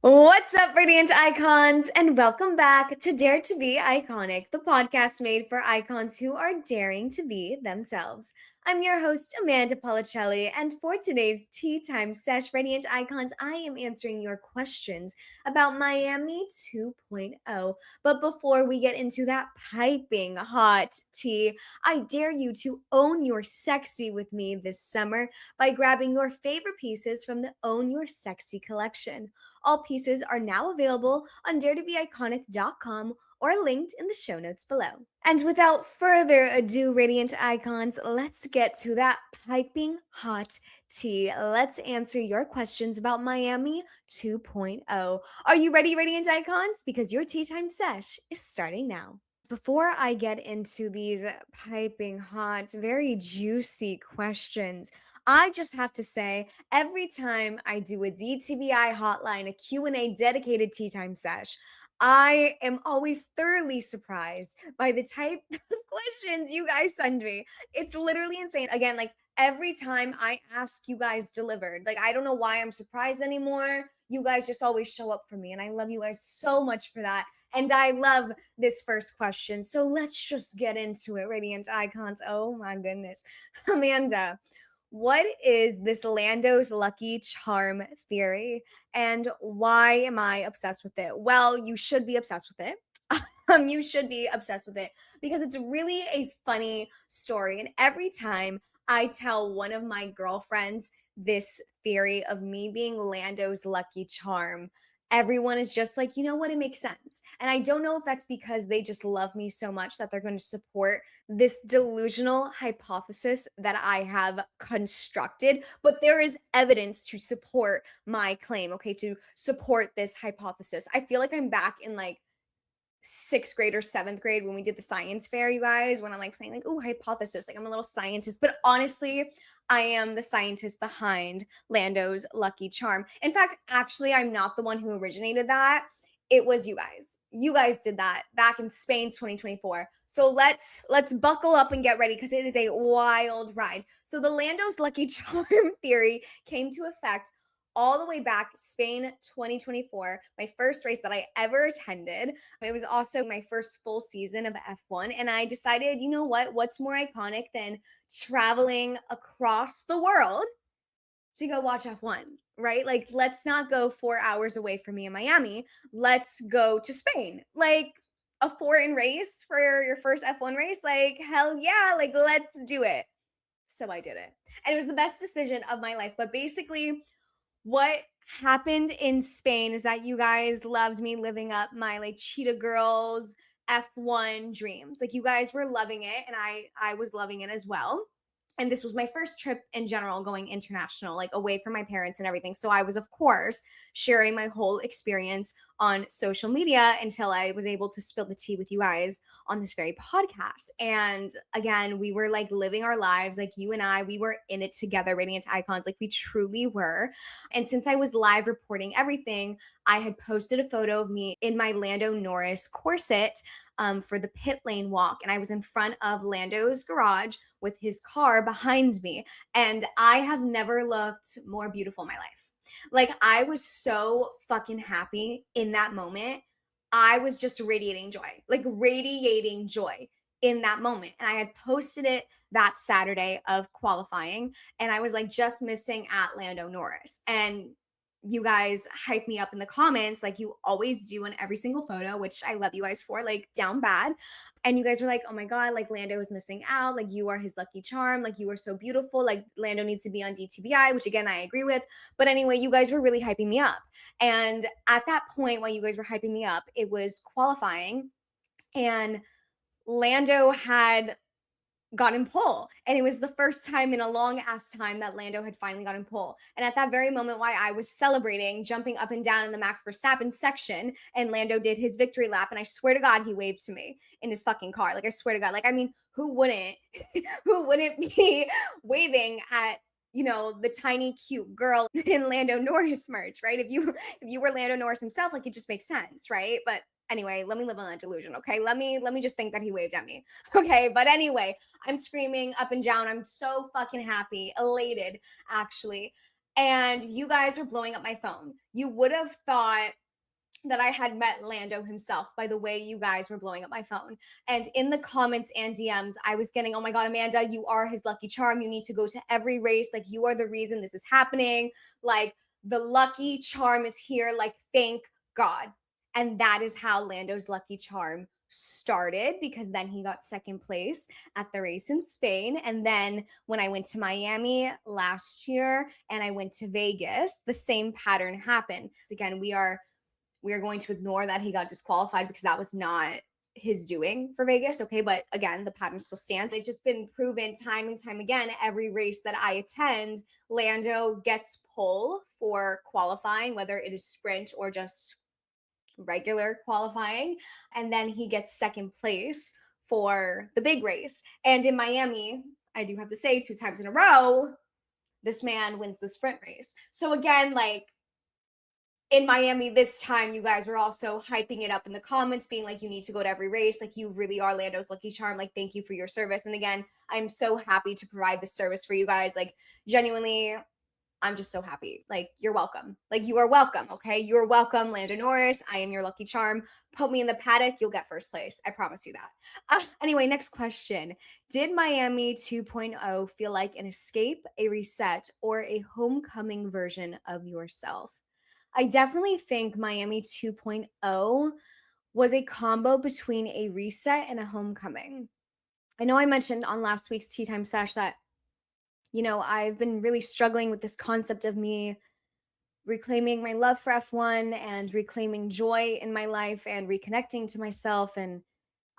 What's up, Radiant Icons, and welcome back to Dare to Be Iconic, the podcast made for icons who are daring to be themselves. I'm your host, Amanda Policelli, and for today's Tea Time Sesh, Radiant Icons, I am answering your questions about Miami 2.0. But before we get into that piping hot tea, I dare you to own your sexy with me this summer by grabbing your favorite pieces from the Own Your Sexy collection. All pieces are now available on daretobeiconic.com or linked in the show notes below. And without further ado, Radiant Icons, let's get to that piping hot tea. Let's answer your questions about Miami 2.0. Are you ready, Radiant Icons? Because your tea time sesh is starting now. Before I get into these piping hot, very juicy questions, I just have to say, every time I do a DTBI hotline, a Q&A dedicated tea time sesh, I am always thoroughly surprised by the type of questions you guys send me. It's literally insane. Again, like every time I ask, you guys delivered. Like, I don't know why I'm surprised anymore. You guys just always show up for me, and I love you guys so much for that. And I love this first question. So let's just get into it, Radiant Icons. Oh my goodness. Amanda, what is this Lando's lucky charm theory, and why am I obsessed with it? Well, you should be obsessed with it. You should be obsessed with it because it's really a funny story. And every time I tell one of my girlfriends this theory of me being Lando's lucky charm, everyone is just like, you know what? It makes sense. And I don't know if that's because they just love me so much that they're going to support this delusional hypothesis that I have constructed, but there is evidence to support my claim, okay, to support this hypothesis. I feel like I'm back in like sixth grade or seventh grade when we did the science fair, you guys, when I'm like saying like, oh, hypothesis, like I'm a little scientist, but honestly, I am the scientist behind Lando's lucky charm. In fact, actually, I'm not the one who originated that. It was you guys. You guys did that back in Spain 2024. So let's buckle up and get ready because it is a wild ride. So the Lando's lucky charm theory came to effect all the way back Spain 2024, my first race that I ever attended. It was also my first full season of F1. And I decided, you know what? What's more iconic than traveling across the world to go watch F1, right? Like, let's not go 4 hours away from me in Miami. Let's go to Spain. Like, a foreign race for your first F1 race? Like, hell yeah. Like, let's do it. So I did it. And it was the best decision of my life. But basically, what happened in Spain is that you guys loved me living up my like cheetah girls F1 dreams. Like you guys were loving it and I was loving it as well. And this was my first trip in general going international, like away from my parents and everything. So I was, of course, sharing my whole experience on social media until I was able to spill the tea with you guys on this very podcast. And again, we were like living our lives, like you and I, we were in it together, Radiant Icons, like we truly were. And since I was live reporting everything, I had posted a photo of me in my Lando Norris corset for the pit lane walk. And I was in front of Lando's garage with his car behind me. And I have never looked more beautiful in my life. Like, I was so fucking happy in that moment. I was just radiating joy, like radiating joy in that moment. And I had posted it that Saturday of qualifying, and I was like just missing at Lando Norris. And you guys hype me up in the comments like you always do in every single photo, which I love you guys for, like down bad. And you guys were like, oh my God, like Lando is missing out. Like you are his lucky charm. Like you are so beautiful. Like Lando needs to be on DTBI, which again, I agree with. But anyway, you guys were really hyping me up. And at that point, while you guys were hyping me up, it was qualifying. And Lando had gotten pole. And it was the first time in a long ass time that Lando had finally gotten pole. And at that very moment, while I was celebrating, jumping up and down in the Max Verstappen section, and Lando did his victory lap, and I swear to God, he waved to me in his fucking car. Like, I swear to God. Like, I mean, who wouldn't, who wouldn't be waving at the tiny cute girl in Lando Norris merch, right? If you were Lando Norris himself, like it just makes sense, right? But anyway, let me live on that delusion, okay? Let me just think that he waved at me. Okay, but anyway, I'm screaming up and down. I'm so fucking happy, elated, actually. and you guys were blowing up my phone. You would have thought that I had met Lando himself by the way you guys were blowing up my phone. And in the comments and DMs, I was getting, oh my God, Amanda, you are his lucky charm. You need to go to every race. Like, you are the reason this is happening. Like, the lucky charm is here. Like, thank God. And that is how Lando's lucky charm started, because then he got second place at the race in Spain. And then when I went to Miami last year and I went to Vegas, the same pattern happened. Again, we are going to ignore that he got disqualified because that was not his doing for Vegas. Okay. But again, the pattern still stands. It's just been proven time and time again. Every race that I attend, Lando gets pole for qualifying, whether it is sprint or just regular qualifying. And then he gets second place for the big race. And in Miami, I do have to say, 2 times in a row, this man wins the sprint race. So again, like, in Miami this time, you guys were also hyping it up in the comments, being like, you need to go to every race. Like, you really are Lando's lucky charm. Like, thank you for your service. And again, I'm so happy to provide this service for you guys. Like, genuinely, I'm just so happy. Like, you're welcome. Like, you are welcome. Okay. You are welcome, Lando Norris. I am your lucky charm. Put me in the paddock. You'll get first place. I promise you that. Anyway, next question. Did Miami 2.0 feel like an escape, a reset, or a homecoming version of yourself? I definitely think Miami 2.0 was a combo between a reset and a homecoming. I know I mentioned on last week's Tea Time Sesh that, I've been really struggling with this concept of me reclaiming my love for F1 and reclaiming joy in my life and reconnecting to myself. And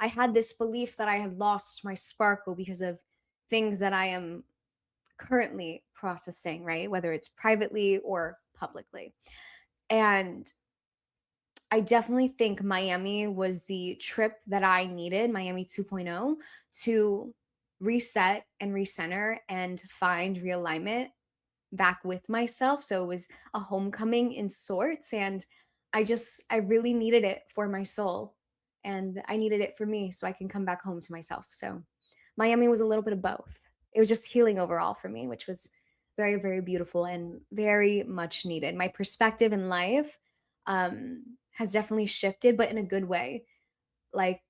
I had this belief that I had lost my sparkle because of things that I am currently processing, right? Whether it's privately or publicly. And I definitely think Miami was the trip that I needed, Miami 2.0, to reset and recenter and find realignment back with myself. So it was a homecoming in sorts. And I really needed it for my soul. And I needed it for me so I can come back home to myself. So Miami was a little bit of both. It was just healing overall for me, which was very, very beautiful and very much needed. My perspective in life has definitely shifted, but in a good way. Like,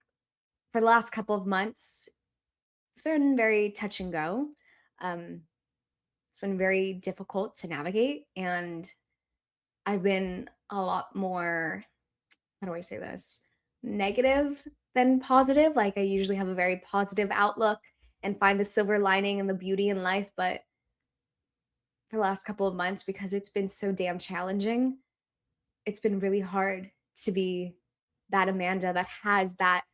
for the last couple of months, it's been very touch and go. Um, it's been very difficult to navigate, and I've been a lot more, how do I say this, negative than positive. Like, I usually have a very positive outlook and find the silver lining and the beauty in life, but for the last couple of months, because it's been so damn challenging, it's been really hard to be that Amanda that has that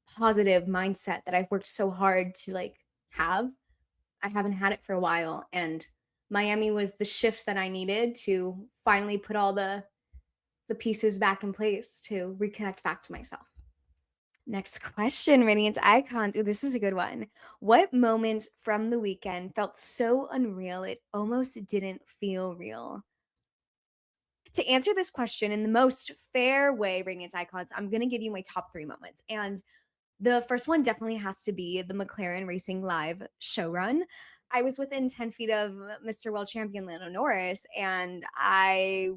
positive mindset that I've worked so hard to like have. I haven't had it for a while, and Miami was the shift that I needed to finally put all the pieces back in place to reconnect back to myself. Next question, Radiant Icons. Ooh, this is a good one. What moment from the weekend felt so unreal it almost didn't feel real? To answer this question in the most fair way, Radiant Icons, I'm going to give you my top 3 moments. And the first one definitely has to be the McLaren Racing Live show run. I was within 10 feet of Mr. World Champion Lando Norris, and I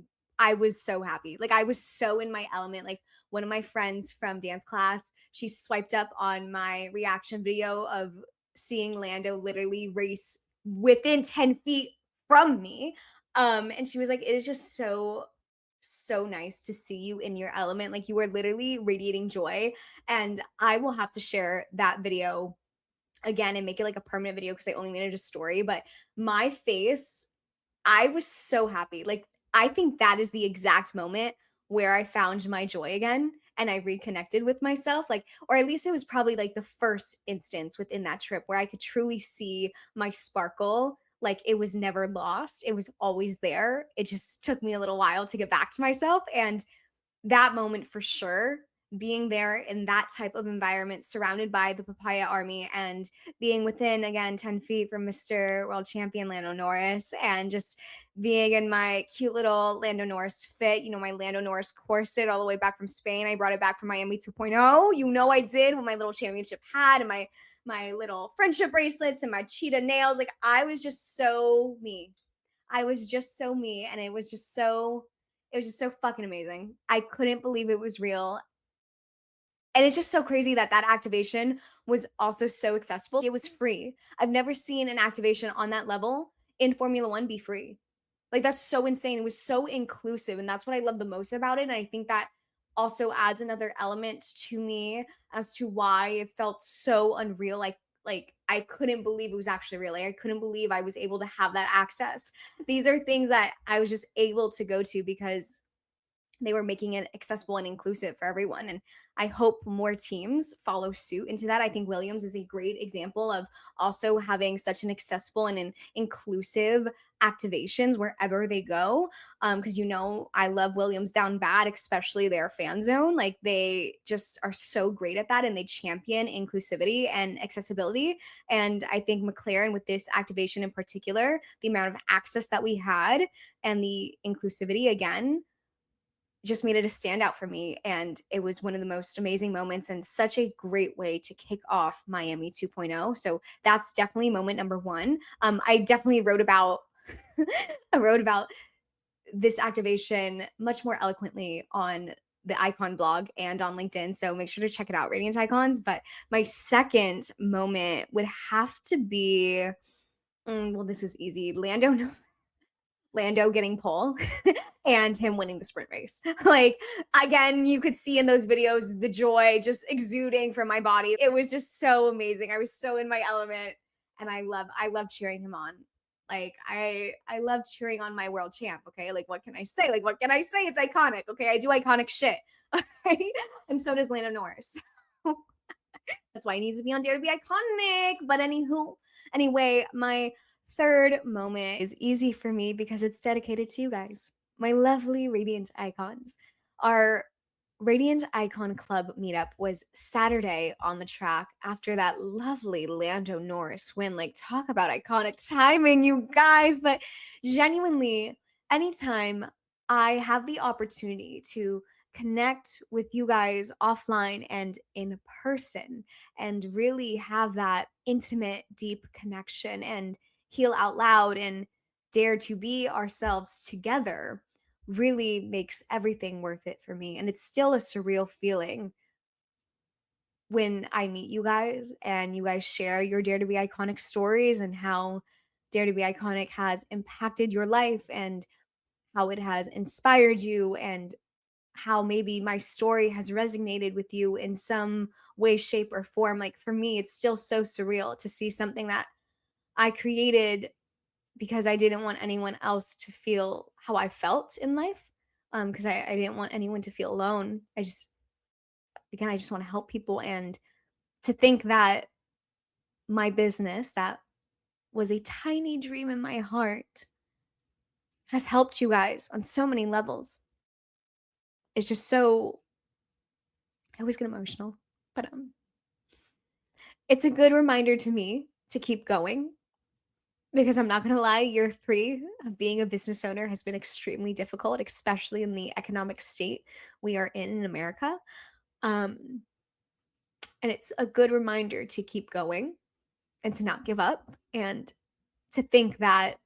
was so happy. Like, I was so in my element. Like, one of my friends from dance class, she swiped up on my reaction video of seeing Lando literally race within 10 feet from me. And she was like, it is just so nice to see you in your element. Like, you are literally radiating joy. And I will have to share that video again and make it like a permanent video because I only made it a story. But my face, I was so happy. Like, I think that is the exact moment where I found my joy again and I reconnected with myself. Like, or at least it was probably like the first instance within that trip where I could truly see my sparkle. Like, it was never lost. It was always there. It just took me a little while to get back to myself. And that moment for sure, being there in that type of environment surrounded by the papaya army and being within again 10 feet from Mr. World Champion Lando Norris and just being in my cute little Lando Norris fit, my Lando Norris corset all the way back from Spain. I brought it back from Miami 2.0. I did, with my little championship hat and my little friendship bracelets and my cheetah nails. Like, I was just so me. I was just so me, and it was just so fucking amazing. I couldn't believe it was real. And it's just so crazy that that activation was also so accessible. It was free. I've never seen an activation on that level in Formula 1 be free. Like, that's so insane. It was so inclusive, and that's what I love the most about it, and I think that also adds another element to me as to why it felt so unreal, I couldn't believe it was actually real. Like, I couldn't believe I was able to have that access. These are things that I was just able to go to because they were making it accessible and inclusive for everyone. And I hope more teams follow suit into that. I think Williams is a great example of also having such an accessible and an inclusive activations wherever they go. Because I love Williams down bad, especially their fan zone. Like, they just are so great at that, and they champion inclusivity and accessibility. And I think McLaren, with this activation in particular, the amount of access that we had and the inclusivity again just made it a standout for me. And it was one of the most amazing moments and such a great way to kick off Miami 2.0. So that's definitely moment number one. I definitely wrote about I wrote about this activation much more eloquently on the Icon blog and on LinkedIn. So make sure to check it out, Radiant Icons. But my second moment would have to be, well, this is easy. Lando getting pole and him winning the sprint race. Like, again, you could see in those videos the joy just exuding from my body. It was just so amazing. I was so in my element, and I love cheering him on. Like, I love cheering on my world champ, okay? Like, what can I say? Like, what can I say? It's iconic, okay? I do iconic shit. Okay? And so does Lando Norris. That's why he needs to be on Dare to be Iconic. But anyway, my third moment is easy for me because it's dedicated to you guys, my lovely Radiant Icons. Our Radiant Icon Club meetup was Saturday on the track after that lovely Lando Norris win. Like, talk about iconic timing, you guys. But genuinely, anytime I have the opportunity to connect with you guys offline and in person and really have that intimate, deep connection and heal out loud and dare to be ourselves together really makes everything worth it for me. And it's still a surreal feeling when I meet you guys and you guys share your Dare to Be Iconic stories and how Dare to Be Iconic has impacted your life and how it has inspired you and how maybe my story has resonated with you in some way, shape, or form. Like, for me, it's still so surreal to see something that I created because I didn't want anyone else to feel how I felt in life. Because I didn't want anyone to feel alone. I just want to help people. And to think that my business, that was a tiny dream in my heart, has helped you guys on so many levels. It's just so, I always get emotional, but it's a good reminder to me to keep going because I'm not going to lie, year 3 of being a business owner has been extremely difficult, especially in the economic state we are in America. Um, and it's a good reminder to keep going and to not give up and to think that,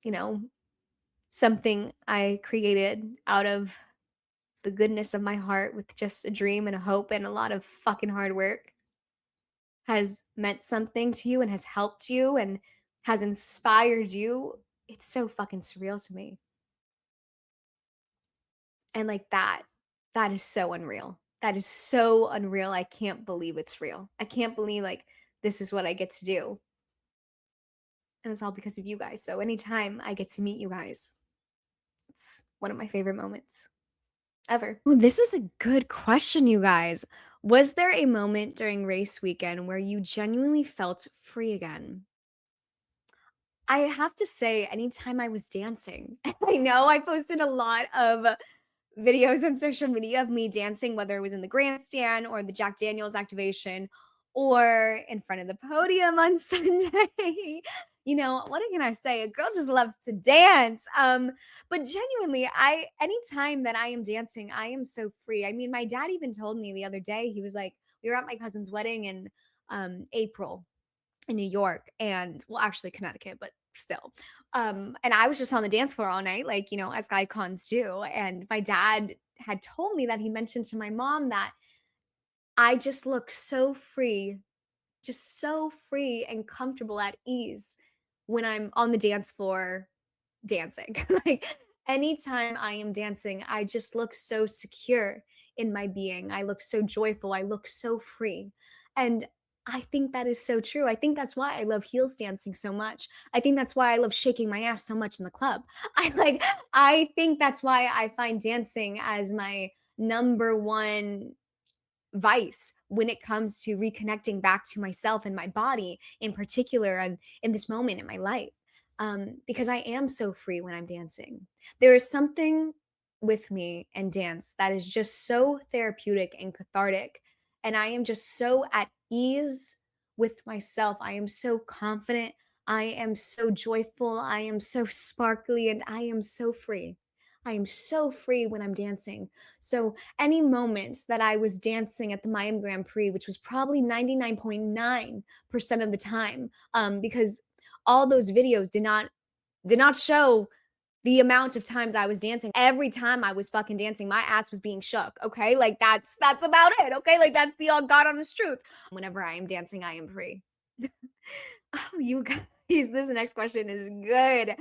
you know, something I created out of the goodness of my heart with just a dream and a hope and a lot of fucking hard work has meant something to you and has helped you and has inspired you. It's so fucking surreal to me. And like that is so unreal. That is so unreal. I can't believe it's real. I can't believe like this is what I get to do. And it's all because of you guys. So anytime I get to meet you guys, it's one of my favorite moments ever. Ooh, this is a good question, you guys. Was there a moment during race weekend where you genuinely felt free again? I have to say, anytime I was dancing, I know I posted a lot of videos on social media of me dancing, whether it was in the grandstand or the Jack Daniels activation or in front of the podium on Sunday. What can I say? A girl just loves to dance. But genuinely, anytime that I am dancing, I am so free. I mean, my dad even told me the other day, he was like, we were at my cousin's wedding in April in New York and well, actually Connecticut, but still. And I was just on the dance floor all night, like, as icons do. And my dad had told me that he mentioned to my mom that I just look so free, just so free and comfortable at ease when I'm on the dance floor dancing. Like anytime I am dancing, I just look so secure in my being. I look so joyful. I look so free. And I think that is so true. I think that's why I love heels dancing so much. I think that's why I love shaking my ass so much in the club. I think that's why I find dancing as my number one vice when it comes to reconnecting back to myself and my body in particular and in this moment in my life, because I am so free when I'm dancing. There is something with me and dance that is just so therapeutic and cathartic, and I am just so at ease with myself. I am so confident, I am so joyful, I am so sparkly, and I am so free. I am so free when I'm dancing. So any moment that I was dancing at the Miami Grand Prix, which was probably 99.9% of the time, because all those videos did not show the amount of times I was dancing. Every time I was fucking dancing, my ass was being shook. Okay, like that's about it. Okay, like that's the all God honest truth. Whenever I am dancing, I am free. Oh, you guys, this next question is good.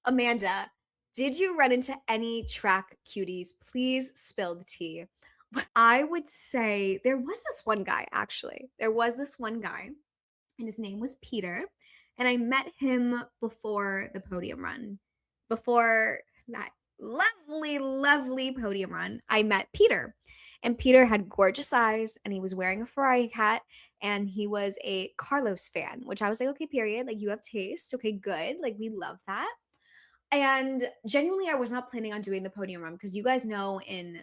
Amanda, did you run into any track cuties? Please spill the tea. I would say there was this one guy, actually. There was this one guy, and his name was Peter. And I met him before the podium run. Before that lovely, lovely podium run, I met Peter. And Peter had gorgeous eyes, and he was wearing a Ferrari hat, and he was a Carlos fan, which I was like, okay, period. Like, you have taste. Okay, good. Like, we love that. And genuinely, I was not planning on doing the podium run because you guys know in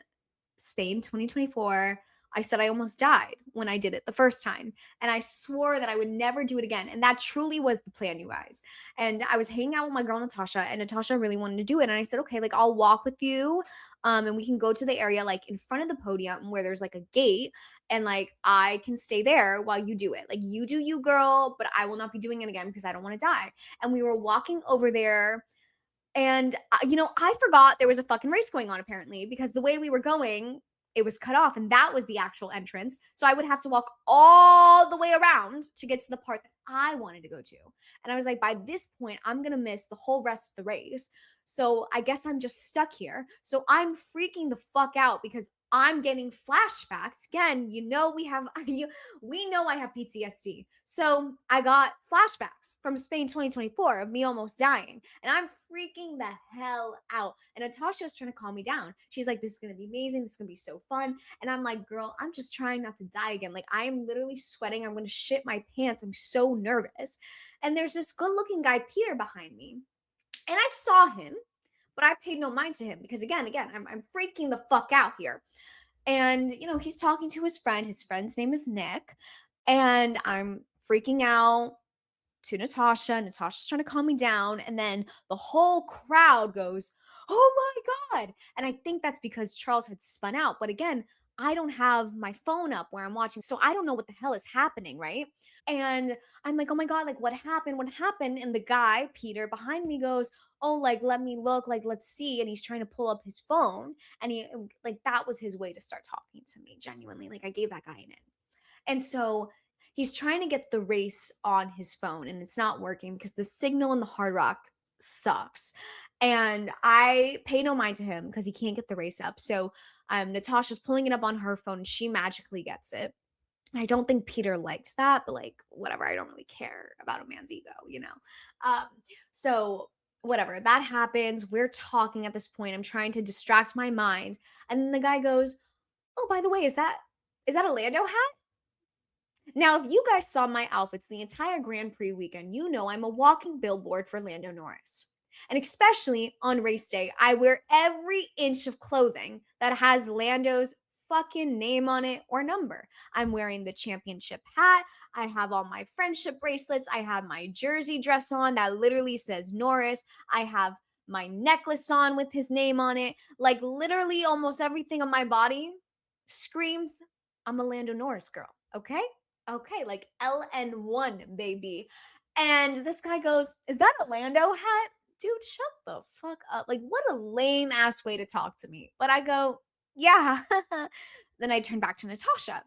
Spain 2024, I said I almost died when I did it the first time. And I swore that I would never do it again. And that truly was the plan, you guys. And I was hanging out with my girl, Natasha, and Natasha really wanted to do it. And I said, okay, like I'll walk with you. And we can go to the area like in front of the podium where there's like a gate. And like I can stay there while you do it. Like you do you, girl, but I will not be doing it again because I don't want to die. And we were walking over there and, I forgot there was a fucking race going on apparently because the way we were going, it was cut off and that was the actual entrance. So I would have to walk all the way around to get to the part that I wanted to go to. And I was like, by this point, I'm going to miss the whole rest of the race. So I guess I'm just stuck here. So I'm freaking the fuck out because I'm getting flashbacks. Again, we know I have PTSD. So I got flashbacks from Spain 2024 of me almost dying. And I'm freaking the hell out. And Natasha's trying to calm me down. She's like, this is going to be amazing. This is going to be so fun. And I'm like, girl, I'm just trying not to die again. Like, I am literally sweating. I'm going to shit my pants. I'm so nervous. And there's this good looking guy, Peter, behind me. And I saw him, but I paid no mind to him because, again, I'm freaking the fuck out here. And, he's talking to his friend. His friend's name is Nick. And I'm freaking out to Natasha. Natasha's trying to calm me down. And then the whole crowd goes, oh my God. And I think that's because Charles had spun out. But again, I don't have my phone up where I'm watching. So I don't know what the hell is happening, right? And I'm like, oh my God, like what happened? What happened? And the guy, Peter, behind me goes, oh, like, let me look, like, let's see. And he's trying to pull up his phone. And like, that was his way to start talking to me, genuinely. Like, I gave that guy an in. And so he's trying to get the race on his phone and it's not working because the signal in the Hard Rock sucks. And I pay no mind to him because he can't get the race up. So Natasha's pulling it up on her phone and she magically gets it. I don't think Peter liked that, but like, whatever. I don't really care about a man's ego. Um, so whatever, that happens. We're talking at this point. I'm trying to distract my mind. And then the guy goes, oh, by the way, is that a Lando hat? Now, if you guys saw my outfits the entire Grand Prix weekend, you know I'm a walking billboard for Lando Norris. And especially on race day, I wear every inch of clothing that has Lando's fucking name on it or number. I'm wearing the championship hat. I have all my friendship bracelets. I have my jersey dress on that literally says Norris. I have my necklace on with his name on it. Like literally almost everything on my body screams, I'm a Lando Norris girl. Okay? Okay, like LN1, baby. And this guy goes, "Is that a Lando hat?" Dude, shut the fuck up. Like, what a lame ass way to talk to me. But I go, "Yeah." Then I turn back to Natasha.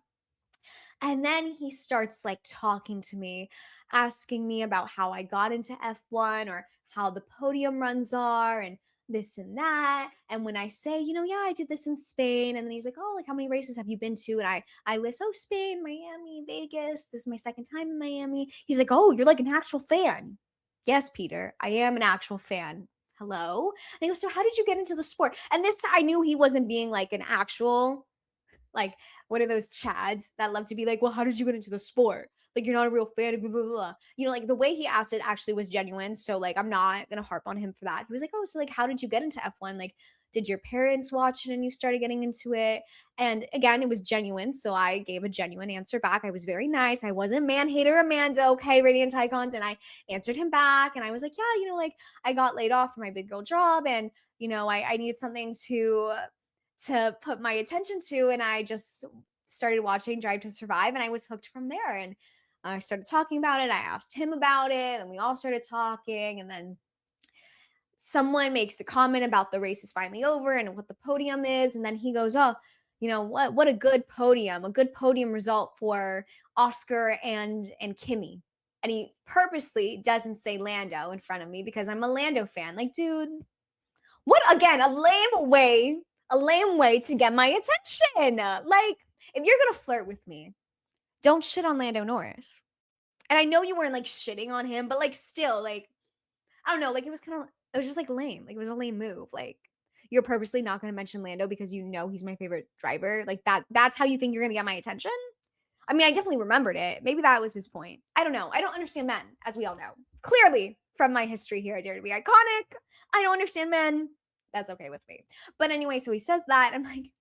And then he starts like talking to me, asking me about how I got into F1 or how the podium runs are and this and that. And when I say, yeah, I did this in Spain, and then he's like, "Oh, like how many races have you been to?" And I list, "Oh, Spain, Miami, Vegas. This is my second time in Miami." He's like, "Oh, you're like an actual fan." Yes, Peter, I am an actual fan. Hello. And he goes, "So how did you get into the sport?" And this I knew he wasn't being like an actual like one of those chads that love to be like, "Well, how did you get into the sport? Like, you're not a real fan of blah, blah, blah." Like the way he asked it actually was genuine. So like I'm not gonna harp on him for that. He was like, "Oh, so like how did you get into F1? Like, did your parents watch it and you started getting into it?" And again, it was genuine. So I gave a genuine answer back. I was very nice. I wasn't man hater Amanda, okay, Radiant Icons. And I answered him back and I was like, "Yeah, like I got laid off from my big girl job and I needed something to put my attention to, and I just started watching Drive to Survive and I was hooked from there." And I started talking about it. I asked him about it and we all started talking, and then someone makes a comment about the race is finally over and what the podium is, and then he goes, "Oh, what a good podium result for Oscar and Kimmy." And he purposely doesn't say Lando in front of me because I'm a Lando fan. Like, dude, what again? A lame way to get my attention. Like, if you're gonna flirt with me, don't shit on Lando Norris. And I know you weren't like shitting on him, but like still, like, I don't know, like it was just like lame. Like it was a lame move. Like you're purposely not gonna mention Lando because you know he's my favorite driver. Like that's how you think you're gonna get my attention? I mean, I definitely remembered it. Maybe that was his point. I don't know. I don't understand men, as we all know. Clearly, from my history here at Dare to Be Iconic, I don't understand men. That's okay with me. But anyway, so he says that. I'm like,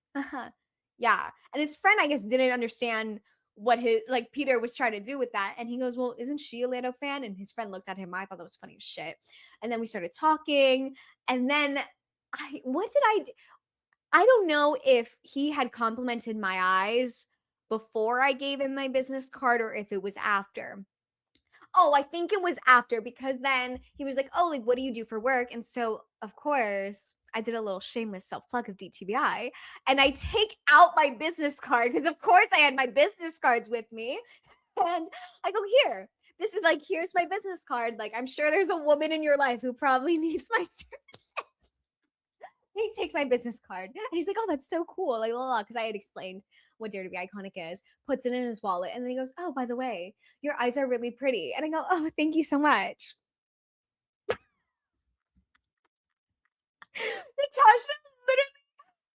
yeah. And his friend, I guess, didn't understand what his, like, Peter was trying to do with that. And he goes, "Well, isn't she a Lando fan?" And his friend looked at him. I thought that was funny as shit. And then we started talking. And then what did I do? I don't know if he had complimented my eyes before I gave him my business card or if it was after. Oh, I think it was after because then he was like, "Oh, like what do you do for work?" And so, of course, I did a little shameless self plug of DTBI and I take out my business card because, of course, I had my business cards with me. And I go, "Here, this is like, here's my business card. Like, I'm sure there's a woman in your life who probably needs my services." He takes my business card and he's like, "Oh, that's so cool." Like, because I had explained what Dare to Be Iconic is, puts it in his wallet, and then he goes, "Oh, by the way, your eyes are really pretty." And I go, "Oh, thank you so much." Natasha, literally,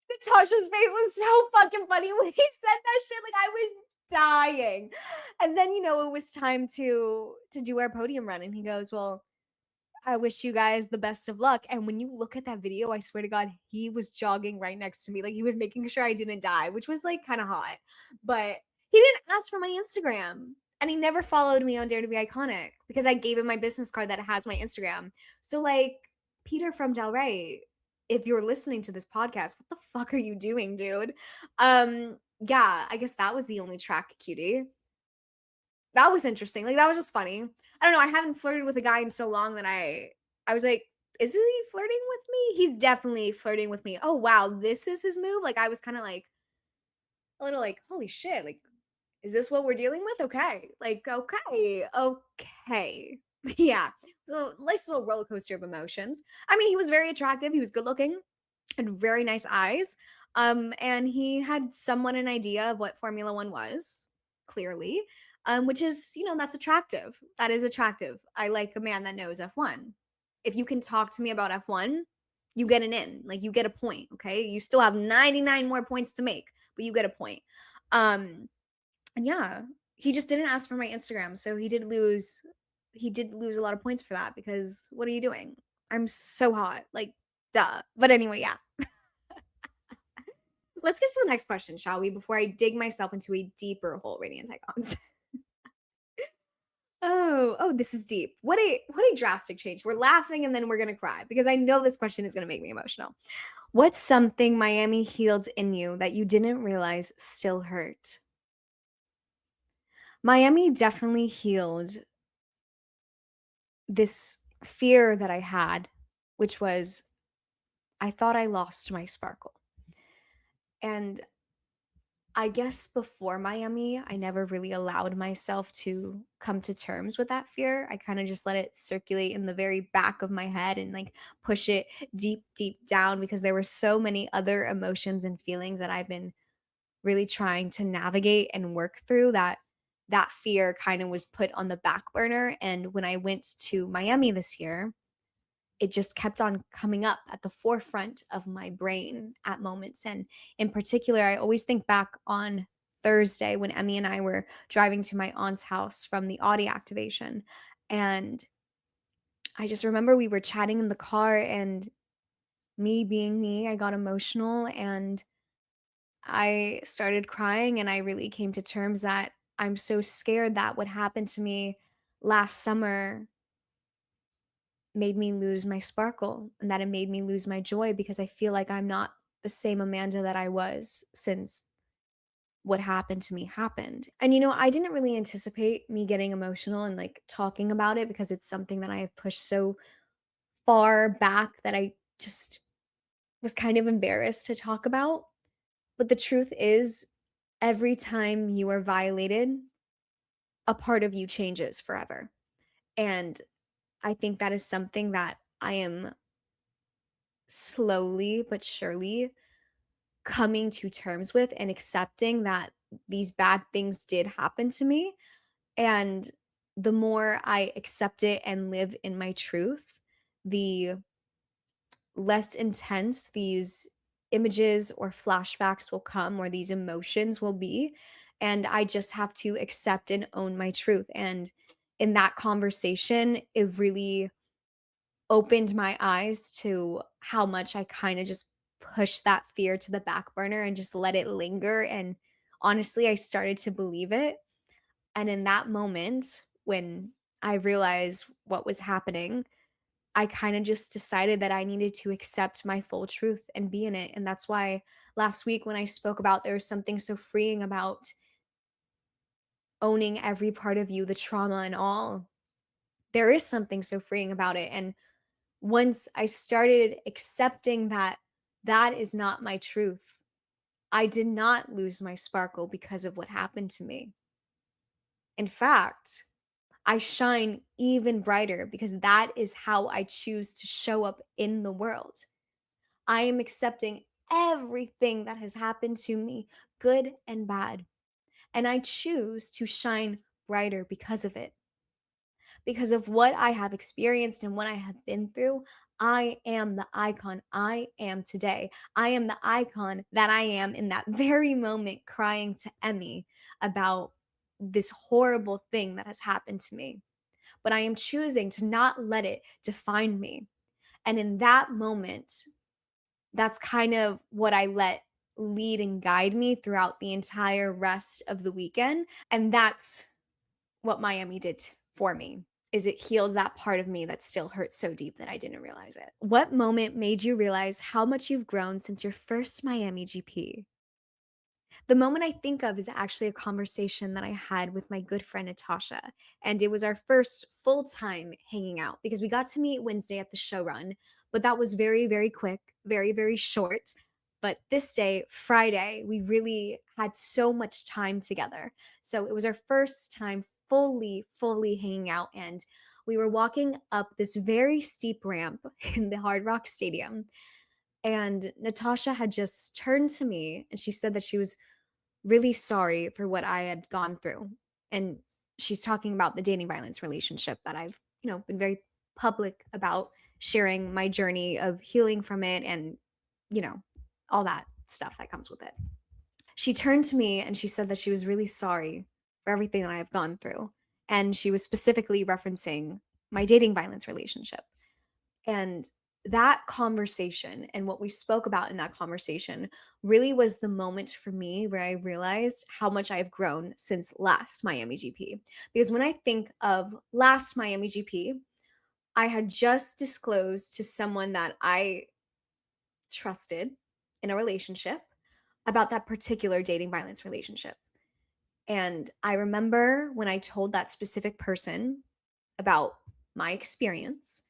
Natasha's face was so fucking funny when he said that shit. Like, I was dying. And then, it was time to do our podium run. And he goes, "Well, I wish you guys the best of luck." And when you look at that video, I swear to God, he was jogging right next to me. Like he was making sure I didn't die, which was like kind of hot. But he didn't ask for my Instagram. And he never followed me on Dare to Be Iconic because I gave him my business card that has my Instagram. So, like, Peter from Del Rey, if you're listening to this podcast, what the fuck are you doing, dude? Yeah, I guess that was the only track, cutie. That was interesting. Like that was just funny. I don't know. I haven't flirted with a guy in so long that I was like, is he flirting with me? He's definitely flirting with me. Oh wow, this is his move. Like I was kind of like a little like, holy shit, like is this what we're dealing with? Okay. Like okay. Okay. Yeah. So nice little roller coaster of emotions. I mean, he was very attractive. He was good looking and very nice eyes. And he had somewhat an idea of what Formula One was, clearly, which is, that's attractive. That is attractive. I like a man that knows F1. If you can talk to me about F1, you get an in, like you get a point. Okay. You still have 99 more points to make, but you get a point. And yeah, he just didn't ask for my Instagram. So he did lose a lot of points for that because what are you doing? I'm so hot. Like, duh. But anyway, yeah. Let's get to the next question, shall we? Before I dig myself into a deeper hole, Radiant Icons. Oh, this is deep. What a drastic change. We're laughing and then we're gonna cry because I know this question is gonna make me emotional. What's something Miami healed in you that you didn't realize still hurt? Miami definitely healed this fear that I had, which was I thought I lost my sparkle. And I guess before Miami, I never really allowed myself to come to terms with that fear. I kind of just let it circulate in the very back of my head and like push it deep, deep down because there were so many other emotions and feelings that I've been really trying to navigate and work through that fear kind of was put on the back burner. And when I went to Miami this year, it just kept on coming up at the forefront of my brain at moments. And in particular, I always think back on Thursday when Emmy and I were driving to my aunt's house from the Audi activation. And I just remember we were chatting in the car, and me being me, I got emotional and I started crying. And I really came to terms that I'm so scared that what happened to me last summer made me lose my sparkle and that it made me lose my joy because I feel like I'm not the same Amanda that I was since what happened to me happened. And I didn't really anticipate me getting emotional and like talking about it because it's something that I have pushed so far back that I just was kind of embarrassed to talk about. But the truth is, every time you are violated, a part of you changes forever. And I think that is something that I am slowly but surely coming to terms with and accepting that these bad things did happen to me. And the more I accept it and live in my truth, the less intense these images or flashbacks will come or these emotions will be. And I just have to accept and own my truth. And in that conversation, it really opened my eyes to how much I kind of just pushed that fear to the back burner and just let it linger. And honestly, I started to believe it. And in that moment, when I realized what was happening, I kind of just decided that I needed to accept my full truth and be in it. And that's why last week, when I spoke about there was something so freeing about owning every part of you, the trauma and all, there is something so freeing about it. And once I started accepting that that is not my truth, I did not lose my sparkle because of what happened to me. In fact, I shine even brighter because that is how I choose to show up in the world. I am accepting everything that has happened to me, good and bad, and I choose to shine brighter because of it. Because of what I have experienced and what I have been through, I am the icon I am today. I am the icon that I am in that very moment crying to Emmy about this horrible thing that has happened to me. But I am choosing to not let it define me. And in that moment, that's kind of what I let lead and guide me throughout the entire rest of the weekend. And that's what Miami did for me is it healed that part of me that still hurts so deep that I didn't realize it. What moment made you realize how much you've grown since your first Miami GP? The moment I think of is actually a conversation that I had with my good friend Natasha. And it was our first full time hanging out because we got to meet Wednesday at the show run, but that was very, very quick, very, very short. But this day, Friday, we really had so much time together. So it was our first time fully hanging out. And we were walking up this very steep ramp in the Hard Rock Stadium. And Natasha had just turned to me and she said that she was really sorry for what I had gone through. And she's talking about the dating violence relationship that I've, been very public about sharing my journey of healing from it and, you know, all that stuff that comes with it. She turned to me and she said that she was really sorry for everything that I have gone through. And she was specifically referencing my dating violence relationship. And that conversation and what we spoke about in that conversation really was the moment for me where I realized how much I've grown since last Miami GP. Because when I think of last Miami GP, I had just disclosed to someone that I trusted in a relationship about that particular dating violence relationship. And I remember when I told that specific person about my experience,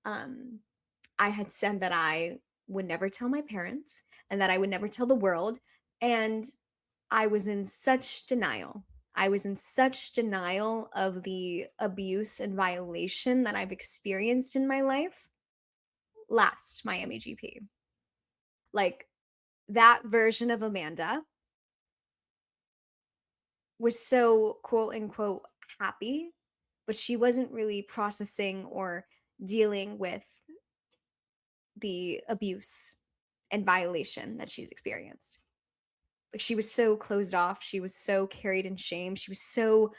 I had said that I would never tell my parents and that I would never tell the world. And I was in such denial. I was in such denial of the abuse and violation that I've experienced in my life last Miami GP. Like that version of Amanda was so quote unquote happy, but she wasn't really processing or dealing with the abuse and violation that she's experienced. Like she was so closed off, she was so carried in shame, she was so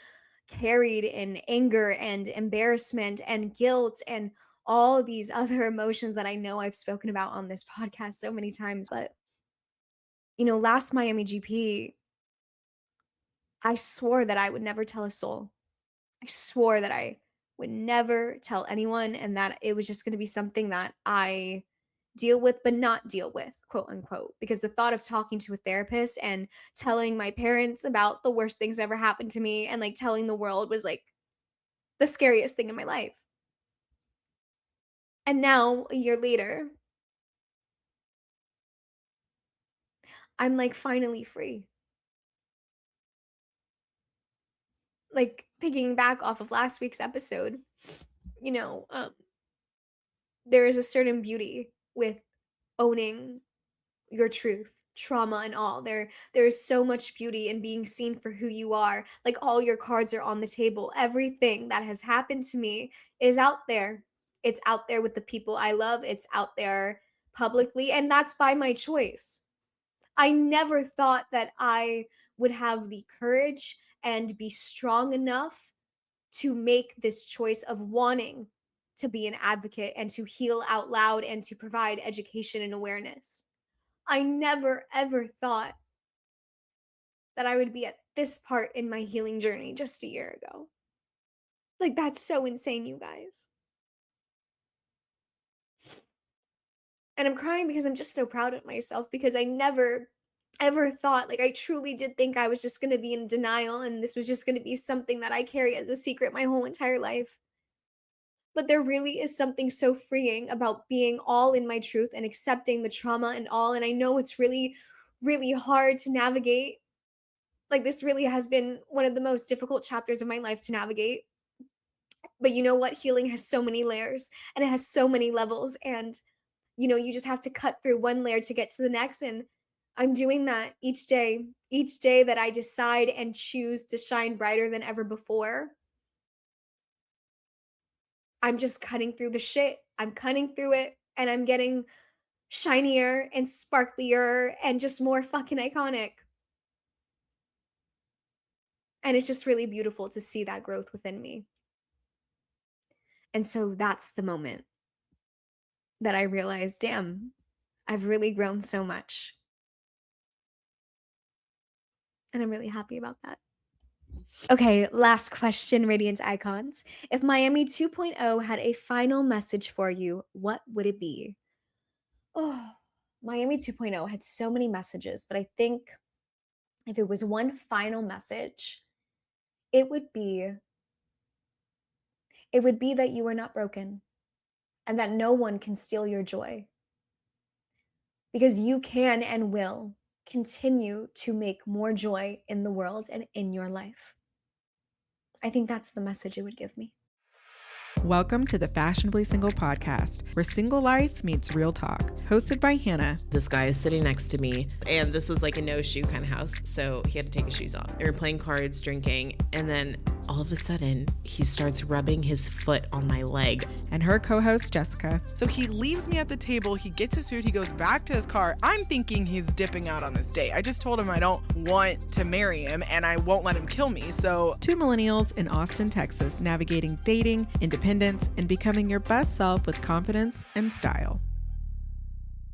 carried in anger and embarrassment and guilt and all these other emotions that I know I've spoken about on this podcast so many times. But, last Miami GP, I swore that I would never tell a soul. I swore that I would never tell anyone and that it was just going to be something that I deal with, but not deal with, quote unquote. Because the thought of talking to a therapist and telling my parents about the worst things that ever happened to me and like telling the world was like the scariest thing in my life. And now, a year later, I'm like finally free. Like picking back off of last week's episode, you know, um, there is a certain beauty with owning your truth, trauma and all. There is so much beauty in being seen for who you are. Like all your cards are on the table. Everything that has happened to me is out there. It's out there with the people I love. It's out there publicly, and that's by my choice. I never thought that I would have the courage and be strong enough to make this choice of wanting to be an advocate and to heal out loud and to provide education and awareness. I never ever thought that I would be at this part in my healing journey just a year ago. Like, that's so insane, you guys. And I'm crying because I'm just so proud of myself because I never ever thought, like, I truly did think I was just gonna be in denial and this was just gonna be something that I carry as a secret my whole entire life. But there really is something so freeing about being all in my truth and accepting the trauma and all. And I know it's really, really hard to navigate. Like, this really has been one of the most difficult chapters of my life to navigate. But you know what? Healing has so many layers and it has so many levels. And, you just have to cut through one layer to get to the next. And I'm doing that each day. Each day that I decide and choose to shine brighter than ever before, I'm just cutting through the shit. I'm cutting through it and I'm getting shinier and sparklier and just more fucking iconic. And it's just really beautiful to see that growth within me. And so that's the moment that I realized, damn, I've really grown so much. And I'm really happy about that. Okay, last question, Radiant Icons. If Miami 2.0 had a final message for you, what would it be? Oh, Miami 2.0 had so many messages, but I think if it was one final message, it would be that you are not broken and that no one can steal your joy. Because you can and will continue to make more joy in the world and in your life. I think that's the message it would give me. Welcome to the Fashionably Single podcast, where single life meets real talk. Hosted by Hannah. This guy is sitting next to me, and this was like a no-shoe kind of house, so he had to take his shoes off. We were playing cards, drinking, and then all of a sudden, he starts rubbing his foot on my leg. And her co-host, Jessica. So he leaves me at the table, he gets his food, he goes back to his car. I'm thinking he's dipping out on this date. I just told him I don't want to marry him, and I won't let him kill me, so... Two millennials in Austin, Texas, navigating dating, independence, and becoming your best self with confidence and style.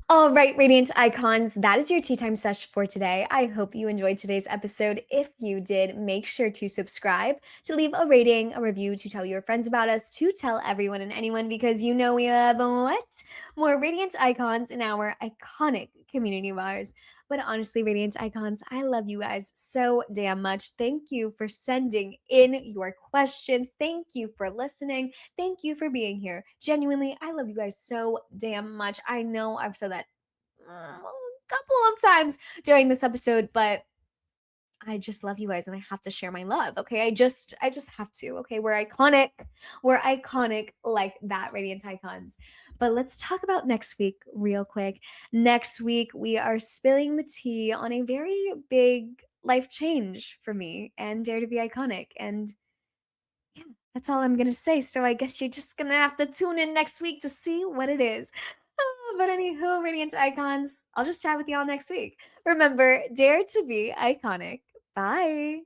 All right, Radiant Icons, that is your tea time sesh for today. I hope you enjoyed today's episode. If you did, make sure to subscribe, to leave a rating, a review, to tell your friends about us, to tell everyone and anyone, because you know we love what? More Radiant Icons in our iconic community of ours. But honestly, Radiant Icons, I love you guys so damn much. Thank you for sending in your questions. Thank you for listening. Thank you for being here. Genuinely, I love you guys so damn much. I know I've said that a couple of times during this episode, but I just love you guys and I have to share my love. Okay. I just have to. Okay. We're iconic. We're iconic like that, Radiant Icons. But let's talk about next week real quick. Next week, we are spilling the tea on a very big life change for me and Dare to Be Iconic. And yeah, that's all I'm gonna say. So I guess you're just gonna have to tune in next week to see what it is. But anywho, Radiant Icons, I'll just chat with y'all next week. Remember, dare to be iconic. Bye.